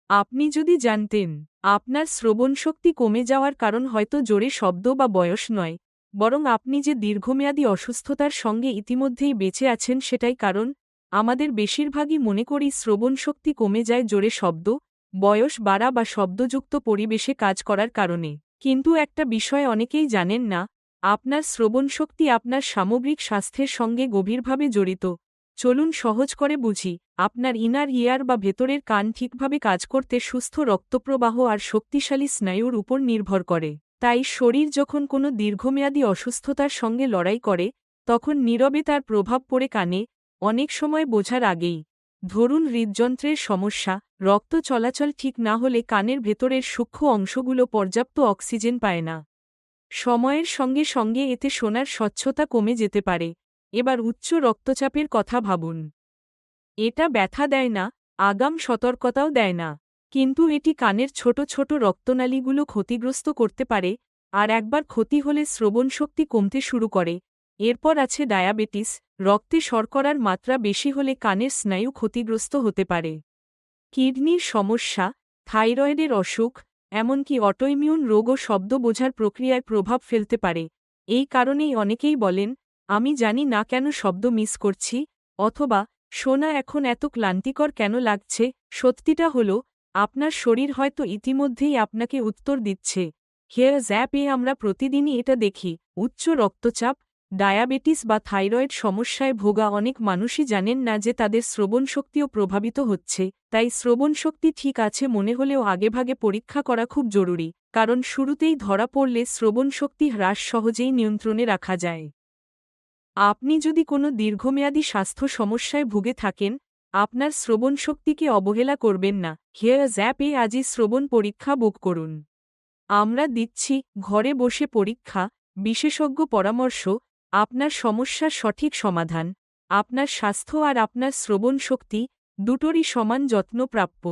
আপনি যদি জানতেন আপনার শ্রবণশক্তি কমে যাওয়ার কারণ হয়তো জোরে শব্দ বা বয়স নয়, বরং আপনি যে দীর্ঘমেয়াদী অসুস্থতার সঙ্গে ইতিমধ্যেই বেঁচে আছেন সেটাই কারণ। আমাদের বেশিরভাগই মনে করি শ্রবণশক্তি কমে যায় জোরে শব্দ, বয়স বাড়া বা শব্দযুক্ত পরিবেশে কাজ করার কারণে। কিন্তু একটা বিষয় অনেকেই জানেন না, আপনার শ্রবণশক্তি আপনার সামগ্রিক স্বাস্থ্যের সঙ্গে গভীরভাবে জড়িত। চলুন সহজ করে বুঝি। আপনার ইনার ইয়ার বা ভেতরের কান ঠিকভাবে কাজ করতে সুস্থ রক্তপ্রবাহ আর শক্তিশালী স্নায়ুর উপর নির্ভর করে। তাই শরীর যখন কোনো দীর্ঘমেয়াদী অসুস্থতার সঙ্গে লড়াই করে, তখন নীরবে তার প্রভাব পড়ে কানে, অনেক সময় বোঝার আগেই। ধরুন হৃদযন্ত্রের সমস্যা, রক্ত চলাচল ঠিক না হলে কানের ভেতরের সূক্ষ্ম অংশগুলো পর্যাপ্ত অক্সিজেন পায় না। সময়ের সঙ্গে সঙ্গে এতে শোনার স্বচ্ছতা কমে যেতে পারে। এবার উচ্চ রক্তচাপের কথা ভাবুন। এটা ব্যথা দেয় না, আগাম সতর্কতাও দেয় না, কিন্তু এটি কানের ছোট ছোট রক্তনালীগুলো ক্ষতিগ্রস্ত করতে পারে, আর একবার ক্ষতি হলে শ্রবণশক্তি কমতে শুরু করে। এরপর আছে ডায়াবেটিস, রক্তে শর্করার মাত্রা বেশি হলে কানের স্নায়ু ক্ষতিগ্রস্ত হতে পারে। কিডনির সমস্যা, থাইরয়েডের অসুখ, এমনকি অটোইমিউন রোগও শব্দ বোঝার প্রক্রিয়ায় প্রভাব ফেলতে পারে। এই কারণেই অনেকেই বলেন, আমি জানি না কেন শব্দ মিস করছি, অথবা শোনা এখন এত ক্লান্তিকর কেন লাগছে। সত্যিটা হল, আপনার শরীর হয়তো ইতিমধ্যেই আপনাকে উত্তর দিচ্ছে। হেয়ারস অ্যাপে আমরা প্রতিদিনই এটা দেখি। উচ্চ রক্তচাপ, ডায়াবেটিস বা থাইরয়েড সমস্যায় ভোগা অনেক মানুষই জানেন না যে তাদের শ্রবণশক্তিও প্রভাবিত হচ্ছে। তাই শ্রবণশক্তি ঠিক আছে মনে হলেও আগেভাগে পরীক্ষা করা খুব জরুরি, কারণ শুরুতেই ধরা পড়লে শ্রবণশক্তি হ্রাস সহজেই নিয়ন্ত্রণে রাখা যায়। আপনি যদি কোনো দীর্ঘমেয়াদী স্বাস্থ্য সমস্যায় ভুগে থাকেন, আপনার শ্রবণশক্তিকে অবহেলা করবেন না। হেয়ারস অ্যাপে আজই শ্রবণ পরীক্ষা বুক করুন। আমরা দিচ্ছি ঘরে বসে পরীক্ষা, বিশেষজ্ঞ পরামর্শ, আপনার সমস্যার সঠিক সমাধান। আপনার স্বাস্থ্য আর আপনার শ্রবণশক্তি দুটোরই সমান যত্ন প্রাপ্য।